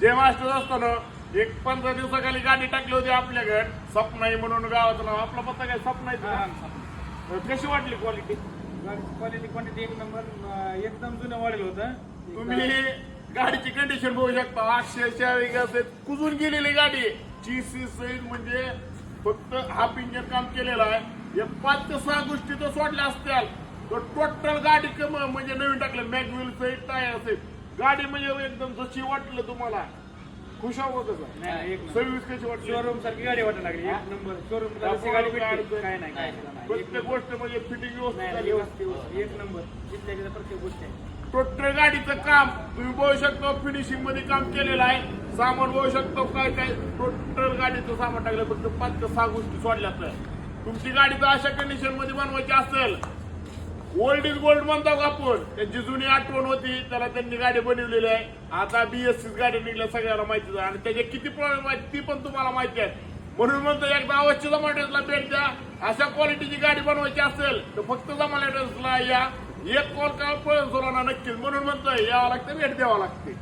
जे मास्टर असताना एक 15 दिवसाखाली गाडी टाकली होती आपल्याकडे सपनाई म्हणून गावाचं नाव. आपला पत्ता काय सपनाई. कशी वाटली क्वालिटी? क्वालिटी क्वांटिटी एक नंबर, एकदम जुनं मॉडेल होतं. तुम्ही गाडीची कंडिशन बघू शकता. अक्षरशः कुजून गेलेली गाडी. GC सहित म्हणजे फक्त हाफ इंजन काम केलेलं आहे. या 5 ते 6 गोष्टी तर सोडल्या असत्याल तर टोटल गाडी म्हणजे नवीन टाकलं. मॅगव्हील सहित टायर सहित गाडी म्हणजे एकदम जशी वाटलं तुम्हाला. खुश आहोत सर्व्हिस कशी वाटली? शोरूम सारखी गाडी वाटायला लागली. एक नंबर शोरूम गाडी भेटली. काय नाही प्रत्येक गोष्ट म्हणजे फिटिंग व्यवस्थित एक नंबर. जिथल्या प्रत्येक गोष्ट आहे. टोटल गाडीचं काम तुम्ही बघू शकता. फिनिशिंग मध्ये काम केलेलं आहे. सामान बघू शकतो काय काय. टोटल गाडीचं सामान टाकलं. फक्त 5 ते 6 गोष्टी सोडल्यात. तुमची गाडी तर अशा कंडिशन मध्ये बनवायची असेल, ओल्ड इज गोल्ड म्हणतो का आपण. त्यांची जुनी आठवण होती त्याला त्यांनी गाडी बनवलेली आहे. आता BS6 गाडी निघल्या सगळ्याला माहितीच आहे आणि त्याचे किती प्रॉब्लेम आहेत ती पण तुम्हाला माहिती आहे. म्हणून म्हणतो एकदा अवश्य जमाट्याला भेट द्या. अशा क्वालिटीची गाडी बनवायची असेल तर फक्त जमाट्याला या. एक कॉल का पळून सोडा नक्कीच. म्हणून म्हणतोय यावं लागतं, भेट द्यावं लागते.